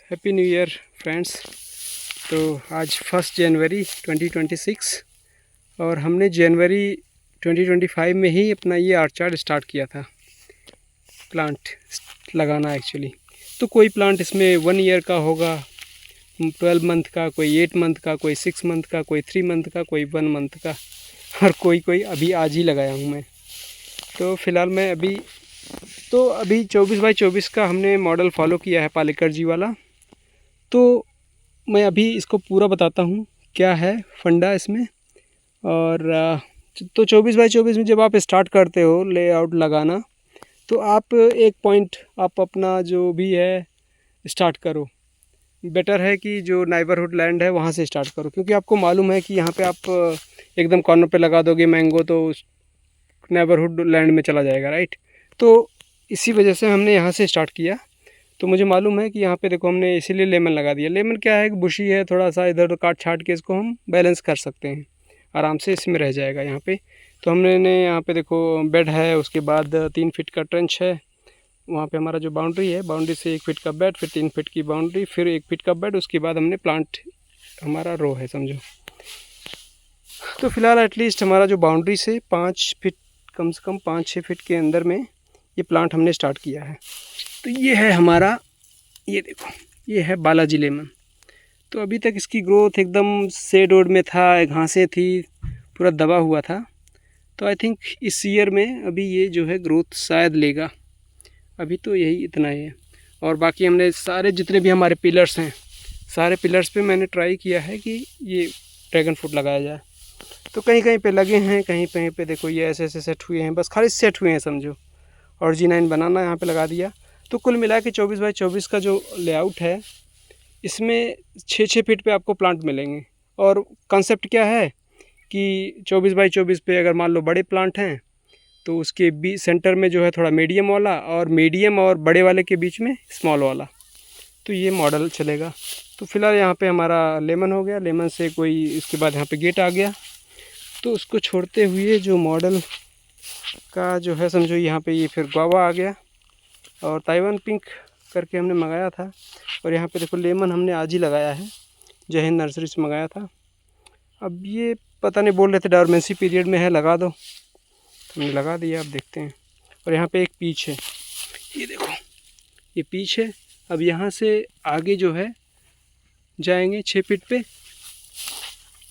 Happy new year friends. तो आज 1 जनवरी 2026 और हमने जनवरी 2025 में ही अपना ये आर्चार्ड स्टार्ट किया था प्लांट लगाना एक्चुअली। तो कोई प्लांट इसमें 1 ईयर का होगा, 12 मंथ का, कोई 8 मंथ का, कोई 6 मंथ का, कोई 3 मंथ का, कोई 1 मंथ का, और कोई अभी आज ही लगाया हूँ मैं। तो फ़िलहाल मैं अभी 24x24 का हमने मॉडल फॉलो किया है, पालेकर जी वाला। तो मैं अभी इसको पूरा बताता हूँ क्या है फंडा इसमें। और तो 24x24 में जब आप स्टार्ट करते हो लेआउट लगाना, तो आप एक पॉइंट आप अपना जो भी है स्टार्ट करो। बेटर है कि जो नाइबरहुड लैंड है वहाँ से स्टार्ट करो, क्योंकि आपको मालूम है कि यहाँ पे आप एकदम कॉर्नर पे लगा दोगे मैंगो तो नाइबरहुड लैंड में चला जाएगा, राइट। तो इसी वजह से हमने यहाँ से स्टार्ट किया। तो मुझे मालूम है कि यहाँ पे देखो हमने इसीलिए लेमन लगा दिया। लेमन क्या है, बुशी है, थोड़ा सा इधर उधर काट छाट के इसको हम बैलेंस कर सकते हैं, आराम से इसमें रह जाएगा यहाँ पे। तो हमने यहाँ पे देखो बेड है, उसके बाद 3 फीट का ट्रेंच है। वहाँ पे हमारा जो बाउंड्री है, बाउंड्री से 1 फीट का बेड, फिर 3 फीट की बाउंड्री, फिर 1 फीट का बेड, उसके बाद हमने प्लांट हमारा रो है समझो। तो फिलहाल एटलीस्ट हमारा जो बाउंड्री से 5 फीट, कम से कम 5-6 फीट के अंदर में ये प्लांट हमने स्टार्ट किया है। तो ये है हमारा, ये देखो ये है बालाजी लेमन। तो अभी तक इसकी ग्रोथ एकदम शेड वोड में था, घासें थी, पूरा दबा हुआ था। तो आई थिंक इस ईयर में अभी ये जो है ग्रोथ शायद लेगा। अभी तो यही इतना ही है। और बाकी हमने सारे जितने भी हमारे पिलर्स हैं, सारे पिलर्स पे मैंने ट्राई किया है कि ये ड्रैगन फ्रूट लगाया जाए। तो कहीं कहीं पे लगे हैं, कहीं कहीं पे देखो ये ऐसे ऐसे सेट हुए हैं, बस खाली सेट हुए हैं समझो। और G9 बनाना यहाँ पे लगा दिया। तो कुल मिला के 24x24 का जो लेआउट है, इसमें 6-6 फीट पे आपको प्लांट मिलेंगे। और कॉन्सेप्ट क्या है कि 24x24 पे अगर मान लो बड़े प्लांट हैं तो उसके बीच सेंटर में जो है थोड़ा मीडियम वाला, और मीडियम और बड़े वाले के बीच में स्मॉल वाला। तो ये मॉडल चलेगा। तो फिलहाल यहाँ पे हमारा लेमन हो गया, लेमन से कोई इसके बाद यहाँ पे गेट आ गया। तो उसको छोड़ते हुए जो मॉडल का जो है समझो, यहाँ पे ये फिर गुआवा आ गया, और ताइवान पिंक करके हमने मंगाया था। और यहाँ पे देखो लेमन हमने आज ही लगाया है, जय हिंद नर्सरी से मंगाया था। अब ये पता नहीं, बोल रहे थे डॉर्मेंसी पीरियड में है, लगा दो, तो हमने लगा दिया। अब देखते हैं। और यहाँ पे एक पीच है, ये देखो ये पीच है। अब यहाँ से आगे जो है जाएंगे 6 फीट पे।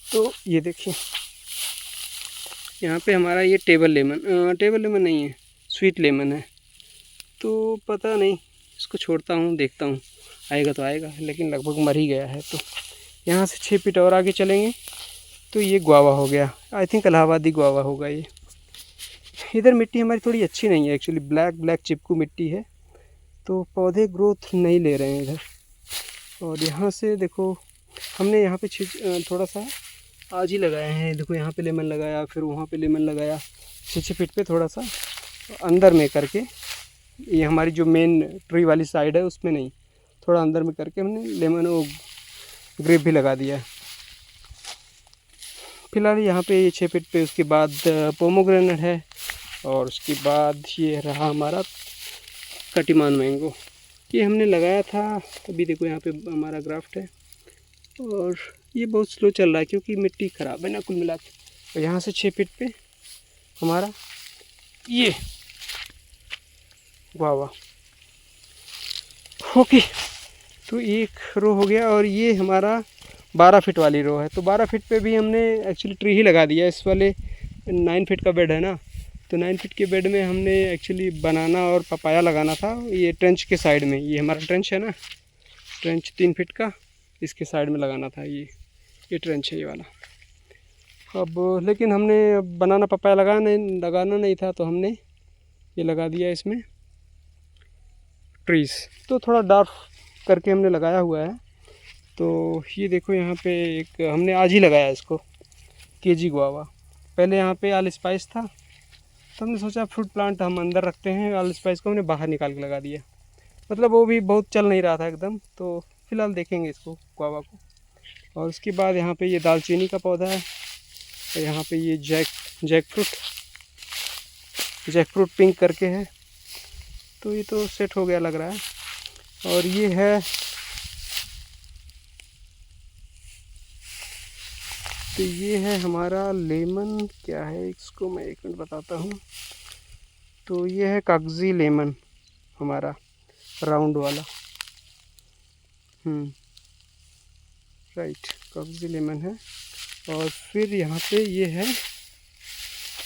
तो ये देखिए यहाँ पे हमारा ये टेबल लेमन नहीं है, स्वीट लेमन है। तो पता नहीं, इसको छोड़ता हूँ, देखता हूँ, आएगा तो आएगा, लेकिन लगभग मर ही गया है। तो यहाँ से 6 फीट और आगे चलेंगे तो ये गुआवा हो गया। आई थिंक इलाहाबादी गुआवा होगा ये। इधर मिट्टी हमारी थोड़ी अच्छी नहीं है एक्चुअली, ब्लैक चिपकू मिट्टी है, तो पौधे ग्रोथ नहीं ले रहे हैं इधर। और यहाँ से देखो हमने यहाँ पे थोड़ा सा आज ही लगाए हैं। देखो यहाँ पे लेमन लगाया, फिर वहाँ पे लेमन लगाया, 6-6 फीट पे थोड़ा सा अंदर में करके। ये हमारी जो मेन ट्री वाली साइड है उसमें नहीं, थोड़ा अंदर में करके हमने लेमन और ग्रेप भी लगा दिया है। फिलहाल यहाँ पे ये 6 फीट पे, उसके बाद पोमोग्रेनेट है, और उसके बाद ये रहा हमारा कटिमान मैंगो, ये हमने लगाया था। अभी देखो यहाँ पे हमारा ग्राफ्ट है, और ये बहुत स्लो चल रहा है क्योंकि मिट्टी ख़राब है ना कुल मिला के। और यहाँ से 6 फीट पे हमारा ये वाह ओके। तो एक रो हो गया, और ये हमारा 12 फीट वाली रो है। तो 12 फीट पे भी हमने एक्चुअली ट्री ही लगा दिया। इस वाले 9 फीट का बेड है ना, तो 9 फीट के बेड में हमने एक्चुअली बनाना और पपाया लगाना था। ये ट्रेंच के साइड में, ये हमारा ट्रेंच है ना, ट्रेंच 3 फीट का, इसके साइड में लगाना था। ये ट्रेंच है ये वाला। अब लेकिन हमने बनाना पपाया लगाना नहीं था, तो हमने ये लगा दिया इसमें ट्रीज़। तो थोड़ा डार्क करके हमने लगाया हुआ है। तो ये देखो यहाँ पे एक हमने आज ही लगाया इसको, केजी गुआवा। पहले यहाँ पे ऑल स्पाइस था, तो हमने सोचा फ्रूट प्लांट हम अंदर रखते हैं, ऑल स्पाइस को हमने बाहर निकाल के लगा दिया। मतलब वो भी बहुत चल नहीं रहा था एकदम। तो फिलहाल देखेंगे इसको गुआवा को। और उसके बाद यहाँ पे ये दालचीनी का पौधा है, और यहाँ पे ये जैक फ्रूट पिंक करके है। तो ये तो सेट हो गया लग रहा है। और ये है तो ये है हमारा लेमन। क्या है इसको मैं एक मिनट बताता हूँ। तो ये है कागजी लेमन हमारा, राउंड वाला। राइट, कागजी लेमन है। और फिर यहाँ पे ये है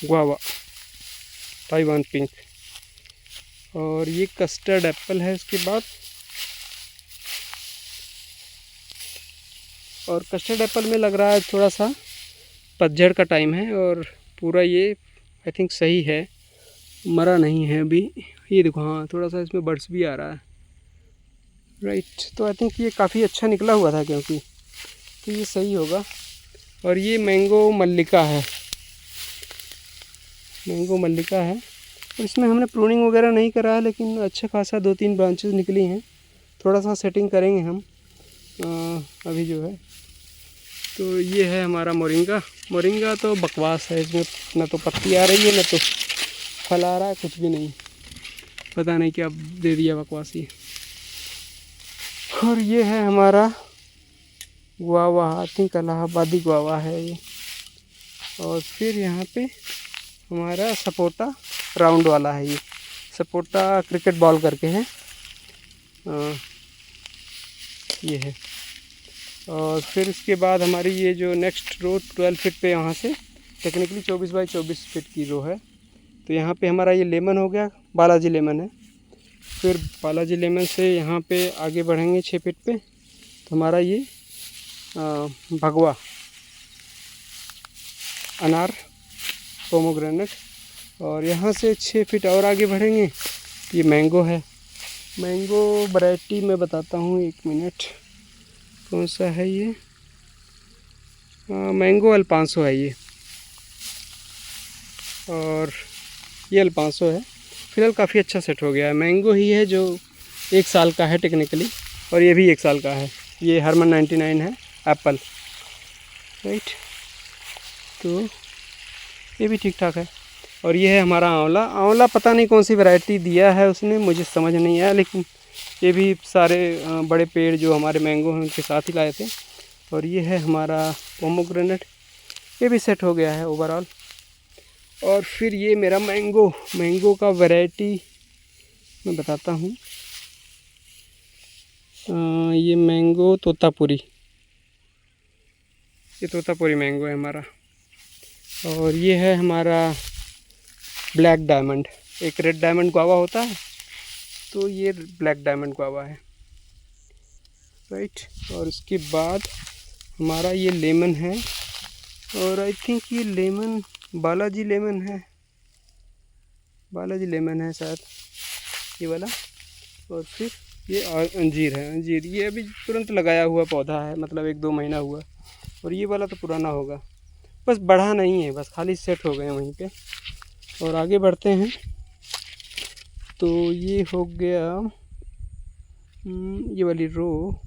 गुआवा, ताइवान पिंक। और ये कस्टर्ड एप्पल है इसके बाद। और कस्टर्ड एप्पल में लग रहा है थोड़ा सा पतझड़ का टाइम है, और पूरा ये आई थिंक सही है, मरा नहीं है अभी। ये देखो, हाँ थोड़ा सा इसमें बड्स भी आ रहा है। राइट, तो आई थिंक ये काफ़ी अच्छा निकला हुआ था, क्योंकि तो ये सही होगा। और ये मैंगो मल्लिका है, मैंगो मल्लिका है। और इसमें हमने प्रूनिंग वगैरह नहीं करा है, लेकिन अच्छा खासा 2-3 ब्रांचेस निकली हैं। थोड़ा सा सेटिंग करेंगे हम अभी जो है। तो ये है हमारा मोरिंगा। मोरिंगा तो बकवास है, इसमें ना तो पत्ती आ रही है ना तो फल आ रहा है, कुछ भी नहीं, पता नहीं क्या दे दिया बकवासी। और ये है हमारा guava, I think Allahabadi guava है ये। और फिर यहाँ पे हमारा सपोटा राउंड वाला है। ये सपोटा क्रिकेट बॉल करके है, ये है। और फिर इसके बाद हमारी ये जो नेक्स्ट रो 12 फीट पे, यहाँ से टेक्निकली 24 बाई 24 फीट की रो है। तो यहाँ पे हमारा ये लेमन हो गया, बालाजी लेमन है। फिर बालाजी लेमन से यहाँ पे आगे बढ़ेंगे 6 फीट पे, तो हमारा ये भगवा अनार पोमोग्रेनेट। और यहाँ से 6 फीट और आगे बढ़ेंगे, ये मैंगो है। मैंगो वैरायटी मैं बताता हूँ, 1 मिनट, कौन सा है ये? मैंगो अल्पांसो है ये। और ये अल्पांसो है। फिलहाल काफ़ी अच्छा सेट हो गया है। मैंगो ही है जो 1 साल का है टेक्निकली, और ये भी 1 साल का है। ये हरमन 99 है एप्पल। राइट, तो ये भी ठीक ठाक है। और ये है हमारा आंवला। आंवला पता नहीं कौन सी वैरायटी दिया है उसने, मुझे समझ नहीं आया, लेकिन ये भी सारे बड़े पेड़ जो हमारे मैंगो हैं उनके साथ ही लाए थे। और ये है हमारा पोमोग्रेनेट, ये भी सेट हो गया है ओवरऑल। और फिर ये मेरा मैंगो का वैरायटी मैं बताता हूँ। ये मैंगो तोतापुरी, ये तोतापुरी मैंगो है हमारा। और ये है हमारा ब्लैक डायमंड। एक रेड डायमंड गुआवा होता है, तो ये ब्लैक डायमंड गुआवा है। राइट, और इसके बाद हमारा ये लेमन है। और आई थिंक ये लेमन बालाजी लेमन है, बालाजी लेमन है शायद ये वाला। और फिर ये अंजीर है, अंजीर ये अभी तुरंत लगाया हुआ पौधा है, मतलब 1-2 महीना हुआ। और ये वाला तो पुराना होगा, बस बढ़ा नहीं है, बस खाली सेट हो गए वहीं पे। और आगे बढ़ते हैं, तो ये हो गया ये वाली रो।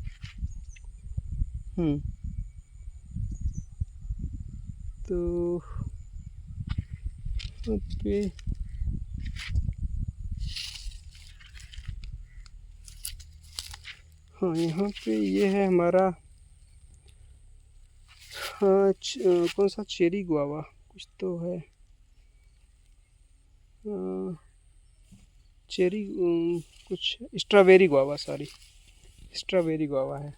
तो पे हाँ, यहाँ पे ये है हमारा कौन सा चेरी गुआवा कुछ तो है, चेरी कुछ strawberry guava, sorry strawberry guava है।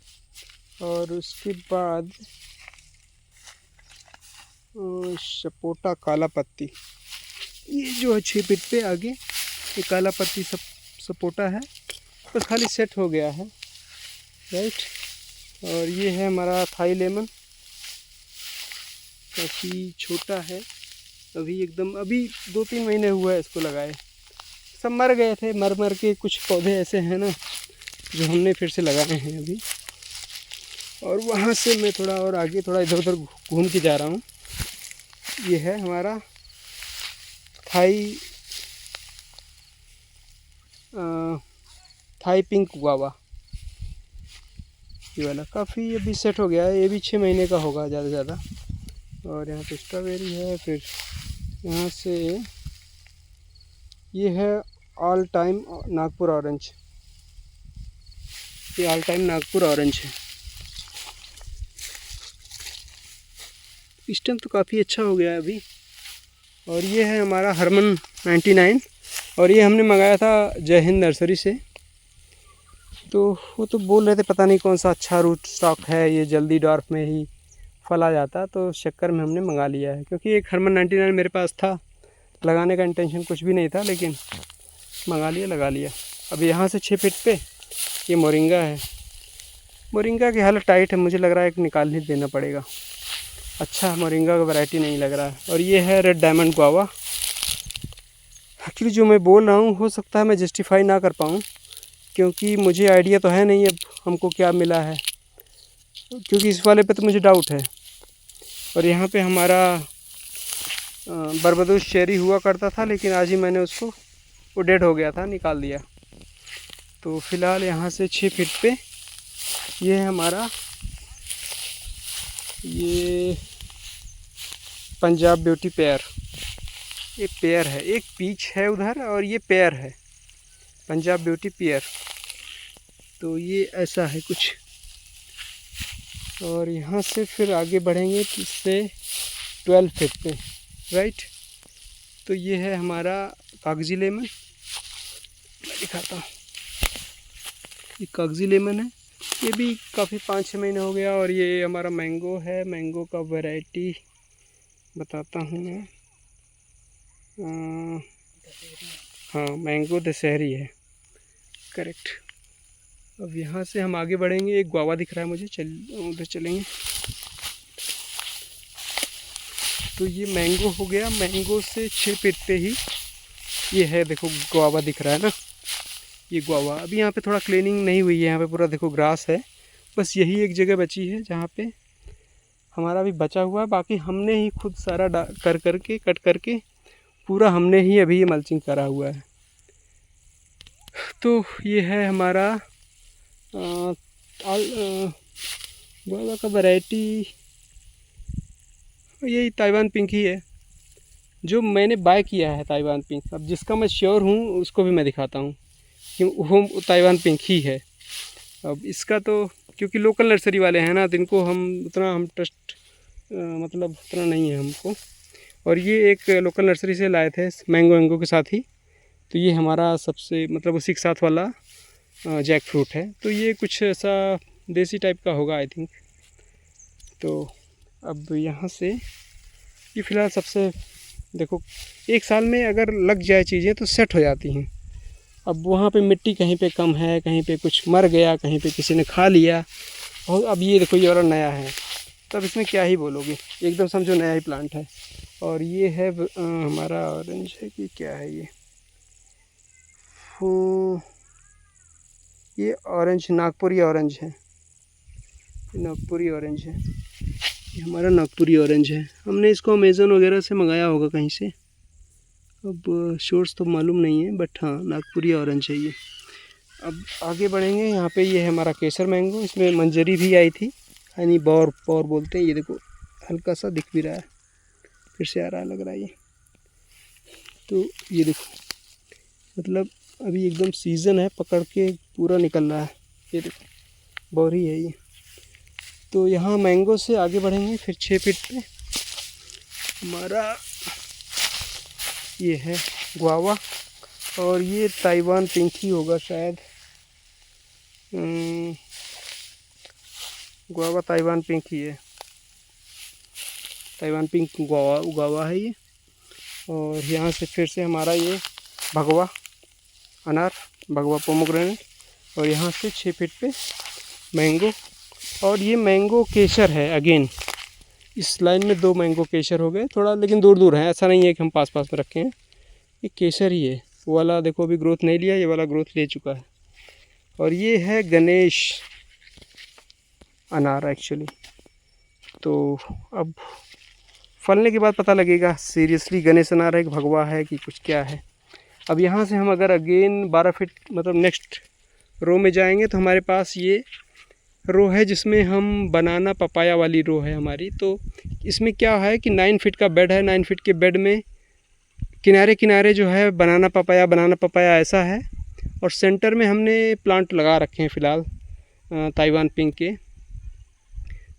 और उसके बाद सपोटा काला पत्ती, ये जो है 6 फीट पे आगे, ये काला पत्ती सपोटा है, बस खाली सेट हो गया है। राइट, और ये है हमारा थाई लेमन, काफ़ी छोटा है अभी, एकदम अभी 2-3 महीने हुआ है इसको लगाए। सब मर गए थे, मर के कुछ पौधे ऐसे हैं ना जो हमने फिर से लगाए हैं अभी। और वहाँ से मैं थोड़ा और आगे थोड़ा इधर उधर घूम के जा रहा हूँ। ये है हमारा थाई पिंक गुआवा, ये वाला काफ़ी अभी सेट हो गया है, ये भी 6 महीने का होगा ज़्यादा से ज़्यादा। और यहाँ पे स्ट्रॉबेरी है। फिर यहाँ से ये है ऑल टाइम नागपुर ऑरेंज, ये ऑल टाइम नागपुर ऑरेंज है। स्टेम तो काफ़ी अच्छा हो गया है अभी। और ये है हमारा हरमन 99, और ये हमने मंगाया था जय हिंद नर्सरी से। तो वो तो बोल रहे थे पता नहीं कौन सा अच्छा रूट स्टॉक है, ये जल्दी डॉर्फ में ही फल आ जाता, तो उस चक्कर में हमने मंगा लिया है। क्योंकि एक हरमन 99 मेरे पास था, लगाने का इंटेंशन कुछ भी नहीं था, लेकिन मंगा लिया, लगा लिया। अब यहाँ से 6 फीट पे ये मोरिंगा है। मोरिंगा की हालत टाइट है, मुझे लग रहा है कि निकाल ही देना पड़ेगा। अच्छा मोरिंगा का वैरायटी नहीं लग रहा है। और ये है रेड डायमंड गुआवा। एक्चुअली जो मैं बोल रहा हूँ हो सकता है मैं जस्टिफाई ना कर पाऊँ, क्योंकि मुझे आइडिया तो है नहीं अब हमको क्या मिला है, क्योंकि इस वाले पे तो मुझे डाउट है। और यहाँ पे हमारा बरबदोस चेरी हुआ करता था, लेकिन आज ही मैंने उसको, वो डेड हो गया था, निकाल दिया। तो फ़िलहाल यहाँ से 6 फीट पे ये है हमारा, ये पंजाब ब्यूटी पेयर। ये पेयर है, एक पीच है उधर और ये पेयर है, पंजाब ब्यूटी पेयर। तो ये ऐसा है कुछ। और यहाँ से फिर आगे बढ़ेंगे इससे 12 फीट पे, राइट। तो ये है हमारा कागजी लेमन, मैं दिखाता हूँ। ये कागजी लेमन है, ये भी काफ़ी 5-6 महीने हो गया। और ये हमारा मैंगो है, मैंगो का वैरायटी बताता हूँ मैं। हाँ, मैंगो दशहरी है, करेक्ट। अब यहाँ से हम आगे बढ़ेंगे, एक गुआवा दिख रहा है मुझे, उधर चलेंगे। तो ये मैंगो हो गया, मैंगो से 6 फीट पे ही ये है, देखो गुआवा दिख रहा है ना, ये गुआवा। अभी यहाँ पे थोड़ा क्लीनिंग नहीं हुई है, यहाँ पे पूरा देखो ग्रास है। बस यही एक जगह बची है जहाँ पे हमारा भी बचा हुआ है, बाकी हमने ही खुद सारा कट करके पूरा हमने ही अभी ये मल्चिंग करा हुआ है। तो ये है हमारा गुआवा का वैरायटी, यही ताइवान पिंक ही है जो मैंने बाय किया है, ताइवान पिंक। अब जिसका मैं श्योर हूँ उसको भी मैं दिखाता हूँ कि वो ताइवान पिंक ही है। अब इसका तो क्योंकि लोकल नर्सरी वाले हैं ना, तो इनको हम ट्रस्ट मतलब उतना नहीं है हमको। और ये एक लोकल नर्सरी से लाए थे मैंगो के साथ ही। तो ये हमारा सबसे मतलब उसी के साथ वाला जैक फ्रूट है। तो ये कुछ ऐसा देसी टाइप का होगा आई थिंक। तो अब यहाँ से ये फ़िलहाल सबसे, देखो एक साल में अगर लग जाए चीज़ें तो सेट हो जाती हैं। अब वहाँ पे मिट्टी कहीं पे कम है, कहीं पे कुछ मर गया, कहीं पे किसी ने खा लिया, और अब ये देखो ये वाला नया है, तब इसमें क्या ही बोलोगे, एकदम समझो नया ही प्लांट है। और ये है हमारा ऑरेंज है कि क्या है ये ऑरेंज नागपुरी ऑरेंज है, नागपुरी ऑरेंज है, ये हमारा नागपुरी ऑरेंज है। हमने इसको अमेज़न वगैरह से मंगाया होगा कहीं से, अब सोर्स तो मालूम नहीं है, बट हाँ नागपुरी ऑरेंज है ये। अब आगे बढ़ेंगे, यहाँ पे ये है हमारा केसर मैंगो, इसमें मंजरी भी आई थी, यानी बौर बोलते हैं। ये देखो हल्का सा दिख भी रहा है, फिर से आ रहा है लग रहा है ये। तो ये देखो मतलब अभी एकदम सीज़न है, पकड़ के पूरा निकल रहा है, ये देखो बौरी है ये। तो यहाँ मैंगो से आगे बढ़ेंगे, फिर 6 फीट पे हमारा ये है गुआवा, और ये ताइवान पिंक ही होगा शायद। गुआवा ताइवान पिंक ही है, ताइवान पिंक गुआवा है ये। और यहाँ से फिर से हमारा ये भगवा अनार, भगवा पोमोग्रेनेट। और यहाँ से 6 फीट पे मैंगो, और ये मैंगो केसर है अगेन। इस लाइन में 2 मैंगो केसर हो गए, थोड़ा लेकिन दूर दूर हैं, ऐसा नहीं है कि हम पास पास में रखे हैं। ये केसर ही है, वो वाला देखो अभी ग्रोथ नहीं लिया, ये वाला ग्रोथ ले चुका है। और ये है गणेश अनार एक्चुअली। तो अब फलने के बाद पता लगेगा सीरियसली गणेश अनार है कि भगवा है कि कुछ क्या है। अब यहाँ से हम अगर अगेन 12 फीट मतलब नेक्स्ट रो में जाएंगे, तो हमारे पास ये रो है जिसमें हम बनाना पपाया वाली रो है हमारी। तो इसमें क्या है कि 9 फीट का बेड है, 9 फीट के बेड में किनारे किनारे जो है बनाना पपाया ऐसा है। और सेंटर में हमने प्लांट लगा रखे हैं फ़िलहाल ताइवान पिंक के,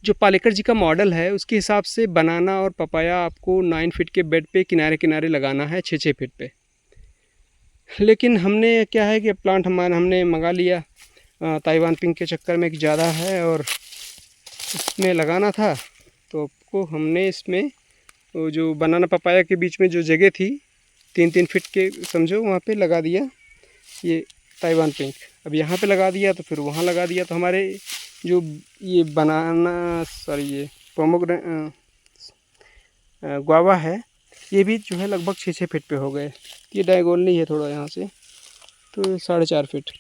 जो पालेकर जी का मॉडल है उसके हिसाब से बनाना और पपाया आपको 9 फीट के बेड पे किनारे किनारे लगाना है 6-6 फीट पे। लेकिन हमने क्या है कि प्लांट हमने मंगा लिया ताइवान पिंक के चक्कर में कि ज़्यादा है और इसमें लगाना था, तो आपको हमने इसमें वो जो बनाना पपाया के बीच में जो जगह थी 3-3 फीट के समझो, वहाँ पे लगा दिया ये ताइवान पिंक। अब यहाँ पे लगा दिया तो फिर वहाँ लगा दिया, तो हमारे जो ये ये गुआवा है ये भी जो है लगभग 6-6 फीट पे हो गए। ये डायगोनली है थोड़ा यहाँ से, तो 4.5 फीट,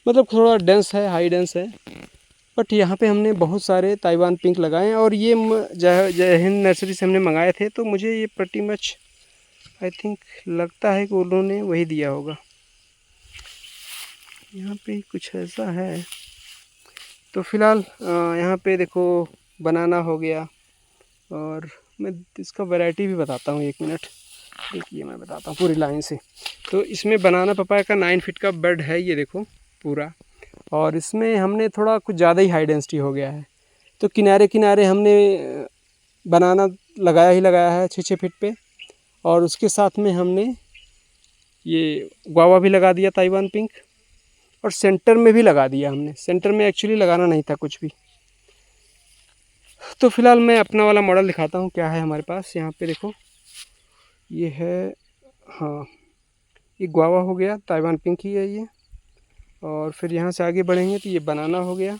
मतलब थोड़ा डेंस है, हाई डेंस है। बट यहाँ पे हमने बहुत सारे ताइवान पिंक लगाए हैं और ये जय हिंद नर्सरी से हमने मंगाए थे, तो मुझे ये प्रति मच आई थिंक लगता है कि उन्होंने वही दिया होगा। यहाँ पे कुछ ऐसा है। तो फिलहाल यहाँ पे देखो बनाना हो गया, और मैं इसका वैरायटी भी बताता हूँ, 1 मिनट देखिए मैं बताता हूँ पूरी लाइन से। तो इसमें बनाना पपाया का 9 फीट का बेड है ये देखो पूरा, और इसमें हमने थोड़ा कुछ ज़्यादा ही हाई डेंसिटी हो गया है, तो किनारे किनारे हमने बनाना लगाया ही लगाया है 6-6 फीट पे, और उसके साथ में हमने ये गुआवा भी लगा दिया ताइवान पिंक, और सेंटर में भी लगा दिया हमने। सेंटर में एक्चुअली लगाना नहीं था कुछ भी। तो फिलहाल मैं अपना वाला मॉडल दिखाता हूँ क्या है हमारे पास। यहाँ पे देखो ये है, हाँ ये गुआवा हो गया, ताइवान पिंक ही है ये। और फिर यहाँ से आगे बढ़ेंगे तो ये बनाना हो गया,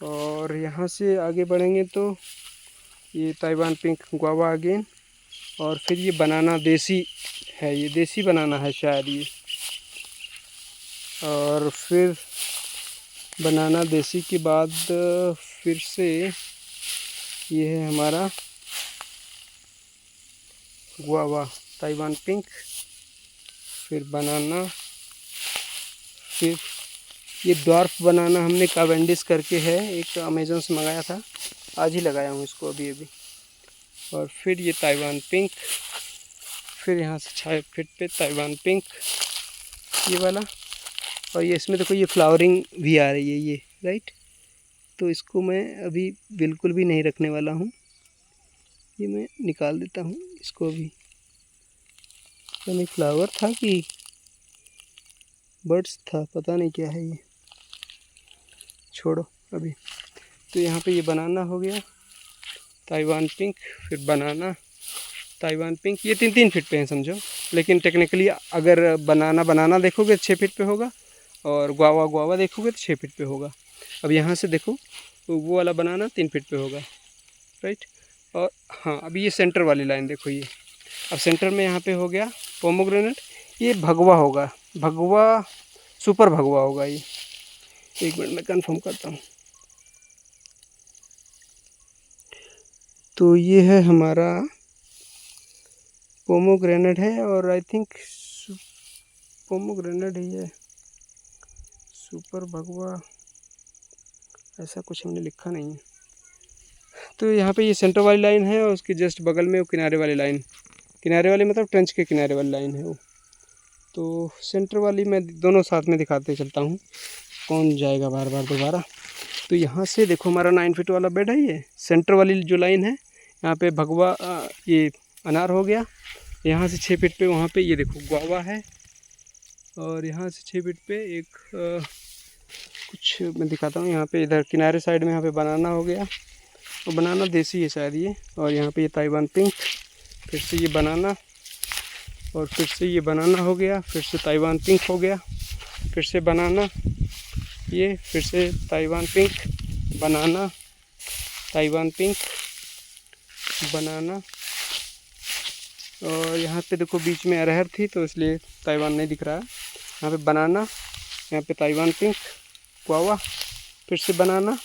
और यहाँ से आगे बढ़ेंगे तो ये ताइवान पिंक गुआवा अगेन, और फिर ये बनाना देसी है, ये देसी बनाना है शायद ये, और फिर बनाना देसी के बाद फिर से ये है हमारा गुआवा ताइवान पिंक, फिर बनाना, फिर ये ड्वार्फ बनाना हमने कावेंडिस करके है, एक अमेज़न से मंगाया था, आज ही लगाया हूँ इसको अभी अभी। और फिर ये ताइवान पिंक, फिर यहाँ से 6 फीट पे ताइवान पिंक ये वाला, और ये इसमें देखो ये फ्लावरिंग भी आ रही है ये, राइट। तो इसको मैं अभी बिल्कुल भी नहीं रखने वाला हूँ, ये मैं निकाल देता हूँ इसको अभी। पता नहीं फ्लावर था कि बर्ड्स था, पता नहीं क्या है ये, छोड़ो अभी। तो यहाँ पे ये बनाना हो गया ताइवान पिंक, फिर बनाना ताइवान पिंक, ये 3-3 फीट पे हैं समझो, लेकिन टेक्निकली अगर बनाना देखोगे 6 फीट पे होगा, और गुआवा देखोगे तो 6 फीट पे होगा। अब यहाँ से देखो तो वो वाला बनाना 3 फीट पे होगा, राइट। और हाँ अभी ये सेंटर वाली लाइन देखो ये, अब सेंटर में यहाँ पे हो गया पोमोग्रेनेट, ये भगवा होगा, भगवा सुपर भगवा होगा ये। 1 मिनट में कंफर्म करता हूँ। तो ये है हमारा पोमोग्रेनेट है, और आई थिंक पोमोग्रेनेट ही है, सुपर भगवा ऐसा कुछ हमने लिखा नहीं है। तो यहाँ पे ये सेंटर वाली लाइन है, और उसके जस्ट बगल में वो किनारे वाली लाइन, किनारे वाली मतलब ट्रेंच के किनारे वाली लाइन है वो। तो सेंटर वाली मैं दोनों साथ में दिखाते चलता हूँ, कौन जाएगा बार बार दोबारा। तो यहाँ से देखो हमारा 9 फीट वाला बेड है, ये सेंटर वाली जो लाइन है यहाँ पे भगवा ये अनार हो गया। यहाँ से 6 फीट पे वहाँ पे ये देखो गुआवा है, और यहाँ से 6 फीट पे एक कुछ मैं दिखाता हूँ। यहाँ पे इधर किनारे साइड में यहाँ पे बनाना हो गया, और बनाना देसी है शायद ये, और यहाँ पे ये ताइवान पिंक, फिर से ये बनाना, और फिर से ये बनाना हो गया, फिर से ताइवान पिंक हो गया, फिर से बनाना ये, फिर से ताइवान पिंक, बनाना ताइवान पिंक, बनाना, और यहाँ पे देखो बीच में अरहर थी तो इसलिए ताइवान नहीं दिख रहा है। यहाँ पे बनाना, यहाँ पे ताइवान पिंक गुआवा, फिर से बनाना,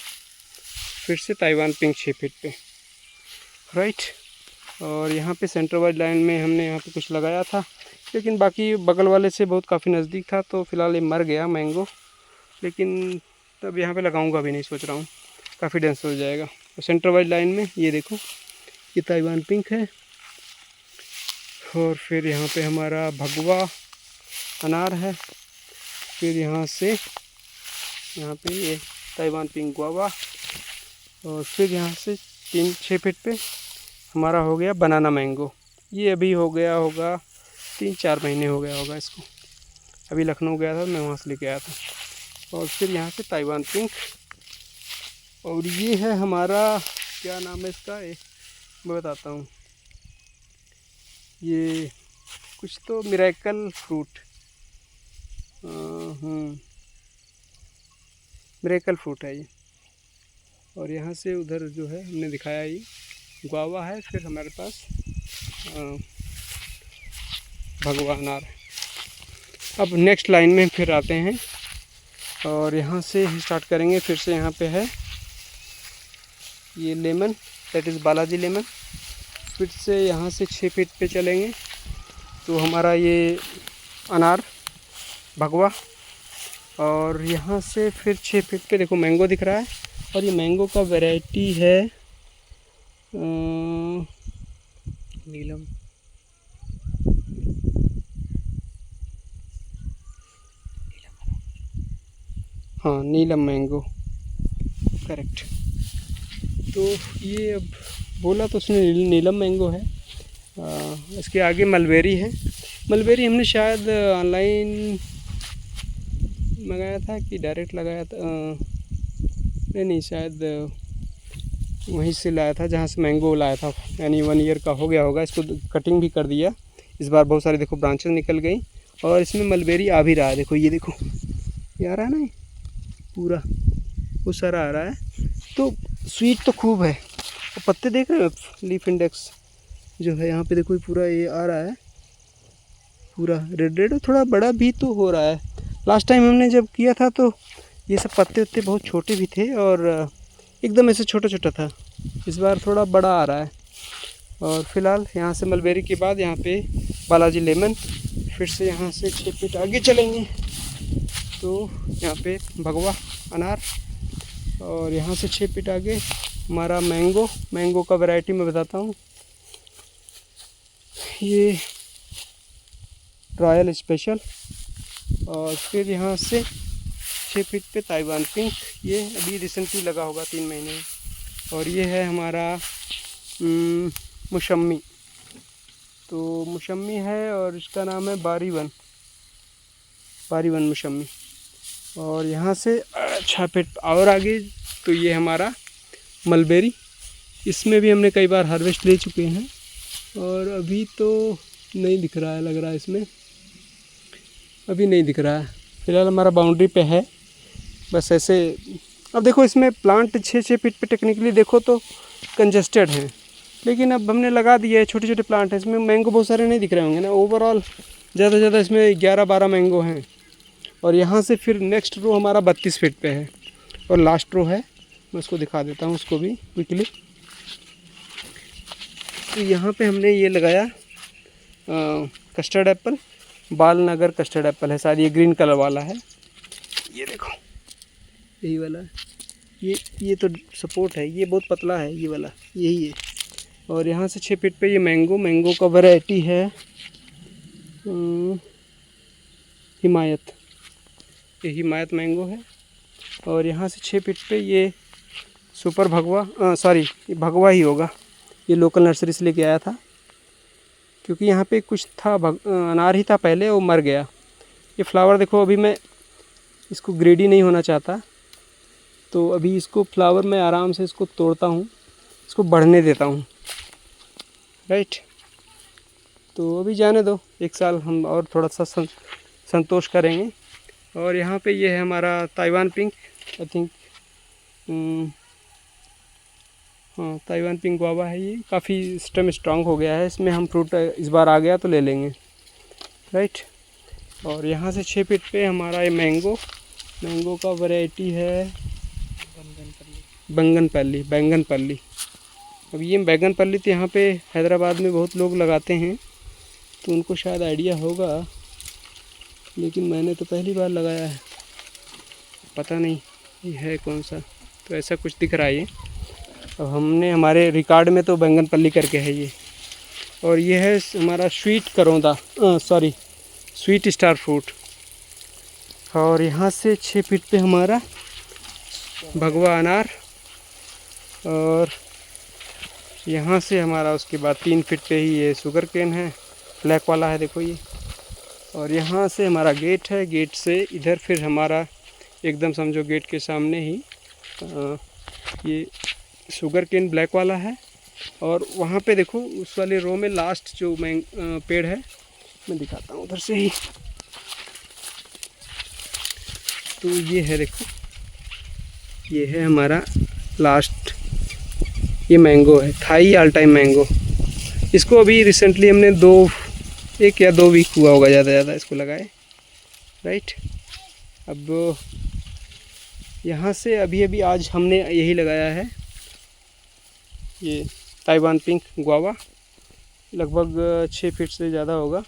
फिर से ताइवान पिंक 6 फीट पे, राइट। और यहाँ पे सेंटर वाली लाइन में हमने यहाँ पे कुछ लगाया था, लेकिन बाकी बगल वाले से बहुत काफ़ी नज़दीक था, तो फिलहाल ये मर गया मैंगो। लेकिन तब यहाँ पे लगाऊंगा भी नहीं, सोच रहा हूँ काफ़ी डेंस हो जाएगा। तो सेंटर वाली लाइन में ये देखो ये ताइवान पिंक है, और फिर यहाँ पे हमारा भगवा अनार है, फिर यहाँ से यहाँ पे ये ताइवान पिंक गुआवा, और फिर यहाँ से 3-6 फीट पे हमारा हो गया बनाना मैंगो। ये अभी हो गया होगा 3-4 महीने हो गया होगा इसको। अभी लखनऊ गया था, मैं वहाँ से लेके आया था। और फिर यहाँ से ताइवान पिंक, और ये है हमारा, क्या नाम है इसका, मैं बताता हूँ, ये कुछ तो मिरेकल फ्रूट, मिरेकल फ्रूट है ये। और यहाँ से उधर जो है हमने दिखाया ये गुआवा है। फिर हमारे पास भगवा अनार है। अब नेक्स्ट लाइन में फिर आते हैं और यहाँ से ही स्टार्ट करेंगे। फिर से यहाँ पे है ये lemon, that is Balaji lemon. फिर से यहाँ से 6 फीट पे चलेंगे तो हमारा ये अनार भगवा। और यहाँ से फिर 6 फीट पे देखो मैंगो दिख रहा है, और ये मैंगो का वैरायटी है नीलम, हाँ नीलम मैंगो, करेक्ट। तो ये अब बोला तो उसने नीलम मैंगो है। इसके आगे मलबेरी है। मलबेरी हमने शायद ऑनलाइन मंगाया था कि डायरेक्ट लगाया था, नहीं शायद वहीं से लाया था जहाँ से मैंगो लाया था, यानी 1 ईयर का हो गया होगा। इसको कटिंग भी कर दिया इस बार, बहुत सारी देखो ब्रांचेस निकल गई और इसमें मलबेरी आ भी रहा है। देखो ये देखो, ये आ रहा है ना, पूरा वो सारा आ रहा है। तो स्वीट तो खूब है। और पत्ते देख रहे हो, लीफ इंडेक्स जो है यहाँ पे देखो, पूरा ये आ रहा है, पूरा रेड रेड, थोड़ा बड़ा भी तो हो रहा है। लास्ट टाइम हमने जब किया था तो ये सब पत्ते उत्ते बहुत छोटे भी थे और एकदम ऐसे छोटा छोटा था। इस बार थोड़ा बड़ा आ रहा है। और फिलहाल यहाँ से मलबेरी के बाद यहाँ पे बालाजी लेमन। फिर से यहाँ से 6 फीट आगे चलेंगे तो यहाँ पे भगवा अनार। और यहाँ से 6 फीट आगे हमारा मैंगो। मैंगो का वैरायटी मैं बताता हूँ, ये रॉयल स्पेशल। और फिर यहाँ से 6 फीट पे ताइवान पिंक, ये अभी रिसेंटली लगा होगा 3 महीने में। और ये है हमारा मौसम्मी, तो मौसम्मी है और इसका नाम है बारीवन मौसम्मी। और यहाँ से 6 फीट और आगे तो ये हमारा मलबेरी। इसमें भी हमने कई बार हार्वेस्ट ले चुके हैं और अभी तो नहीं दिख रहा है, लग रहा है इसमें अभी नहीं दिख रहा है। फिलहाल हमारा बाउंड्री पे है बस ऐसे। अब देखो इसमें प्लांट 6-6 फीट पे टेक्निकली देखो तो कंजस्टेड हैं, लेकिन अब हमने लगा दिया है, छोटे छोटे प्लांट हैं। इसमें मैंगो बहुत सारे नहीं दिख रहे होंगे ना, ओवरऑल ज़्यादा से ज़्यादा इसमें 11-12 मैंगो हैं। और यहाँ से फिर नेक्स्ट रो हमारा 32 फीट पे है और लास्ट रो है, मैं उसको दिखा देता हूँ उसको भी क्विकली। तो यहाँ पे हमने ये लगाया custard Apple, Balanagar custard Apple है शायद, ये ग्रीन कलर वाला है, ये देखो यही वाला है। ये तो सपोर्ट है, ये बहुत पतला है ये वाला, यही है। और यहाँ से 6 फीट पे ये मैंगो का वैरायटी है हिमायत, ये हिमायत मैंगो है। और यहाँ से 6 फीट पे ये सुपर भगवा, ये भगवा ही होगा, ये लोकल नर्सरी से लेके आया था क्योंकि यहाँ पे कुछ था अनार ही था पहले, वो मर गया। ये फ्लावर देखो, अभी मैं इसको ग्रेडी नहीं होना चाहता, तो अभी इसको फ्लावर मैं आराम से इसको तोड़ता हूँ, इसको बढ़ने देता हूँ, राइट। तो अभी जाने दो, 1 साल हम और थोड़ा सा संतोष करेंगे। और यहाँ पे ये है हमारा ताइवान पिंक, आई थिंक हाँ ताइवान पिंक गुआवा है। ये काफ़ी स्टेम स्ट्रांग हो गया है, इसमें हम फ्रूट इस बार आ गया तो ले लेंगे, राइट। और यहाँ से 6 फीट पे हमारा ये मैंगो का वैरायटी है बैंगनपल्ली। अब ये बैंगनपल्ली तो यहाँ पे हैदराबाद में बहुत लोग लगाते हैं तो उनको शायद आइडिया होगा, लेकिन मैंने तो पहली बार लगाया है, पता नहीं ये है कौन सा। तो ऐसा कुछ दिख रहा है ये। अब हमने हमारे रिकॉर्ड में तो बैंगनपल्ली करके है ये। और ये है हमारा स्वीट स्टार फ्रूट। और यहाँ से 6 फीट पे हमारा भगवा अनार। और यहाँ से हमारा उसके बाद 3 फीट पे ही ये शुगर केन है, ब्लैक वाला है देखो ये। और यहाँ से हमारा गेट है, गेट से इधर फिर हमारा एकदम समझो गेट के सामने ही ये शुगर केन ब्लैक वाला है। और वहाँ पे देखो उस वाले रो में लास्ट जो पेड़ है, मैं दिखाता हूँ उधर से ही। तो ये है देखो, ये है हमारा लास्ट, ये मैंगो है, थाई ऑल टाइम मैंगो। इसको अभी रिसेंटली हमने 1 या 2 वीक हुआ होगा ज़्यादा इसको लगाए, राइट। अब यहाँ से अभी आज हमने यही लगाया है, ये ताइवान पिंक गुआवा, लगभग 6 फीट से ज़्यादा होगा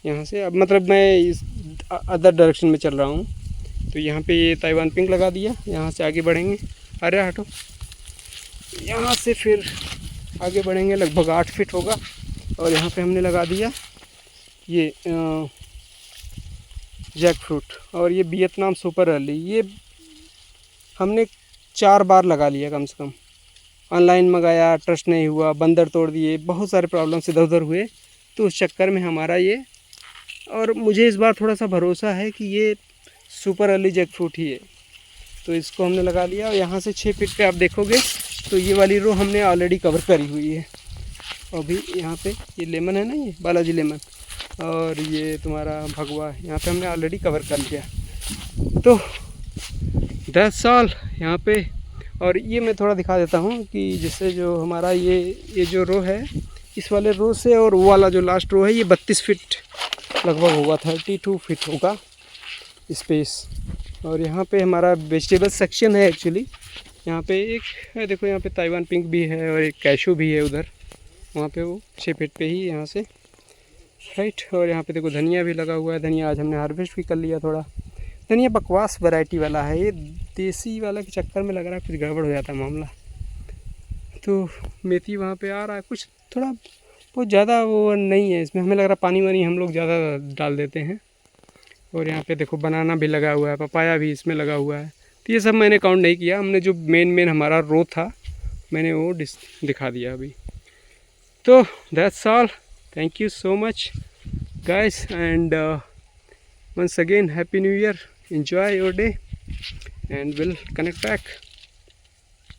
यहाँ से। अब मतलब मैं इस अदर डायरेक्शन में चल रहा हूँ, तो यहाँ पे ये ताइवान पिंक लगा दिया। यहाँ से आगे बढ़ेंगे, अरे हटो, यहाँ से फिर आगे बढ़ेंगे, लगभग 8 फीट होगा। और यहाँ पे हमने लगा दिया ये जैक फ्रूट, और ये वियतनाम सुपर अर्ली। ये हमने 4 बार लगा लिया कम से कम, ऑनलाइन मंगाया, ट्रस्ट नहीं हुआ, बंदर तोड़ दिए, बहुत सारे प्रॉब्लम्स इधर उधर हुए। तो उस चक्कर में हमारा ये, और मुझे इस बार थोड़ा सा भरोसा है कि ये सुपर अर्ली जैक फ्रूट ही है, तो इसको हमने लगा लिया। और यहाँ से 6 फीट पे आप देखोगे तो ये वाली रो हमने ऑलरेडी कवर करी हुई है। अभी यहाँ पे ये लेमन है ना, ये बालाजी लेमन, और ये तुम्हारा भगवा, यहाँ पे हमने ऑलरेडी कवर कर लिया। तो 10 साल यहाँ पे। और ये मैं थोड़ा दिखा देता हूँ कि जिससे जो हमारा ये जो रो है, इस वाले रो से और वो वाला जो लास्ट रो है, ये 32 फीट लगभग होगा, 32 फीट होगा स्पेस। और यहाँ पे हमारा वेजिटेबल सेक्शन है एक्चुअली। यहाँ पे एक है देखो, यहाँ पे ताइवान पिंक भी है और एक कैशू भी है उधर, वहाँ पे वो 6 फीट पे ही यहाँ से, राइट। और यहाँ पे देखो धनिया भी लगा हुआ है। धनिया आज हमने हार्वेस्ट भी कर लिया थोड़ा। धनिया बकवास वैरायटी वाला है, ये देसी वाला के चक्कर में लग रहा है कुछ गड़बड़ हो जाता है मामला। तो मेथी वहाँ पे आ रहा है, कुछ थोड़ा बहुत ज़्यादा वो नहीं है इसमें, हमें लग रहा है पानी वानी हम लोग ज़्यादा डाल देते हैं। और यहाँ पे देखो बनाना भी लगा हुआ है, पपाया भी इसमें लगा हुआ है। तो ये सब मैंने काउंट नहीं किया, हमने जो मेन हमारा रो था मैंने वो दिखा दिया अभी। तो that's all, thank you so much guys, and once again happy new year, enjoy your day and we'll connect back.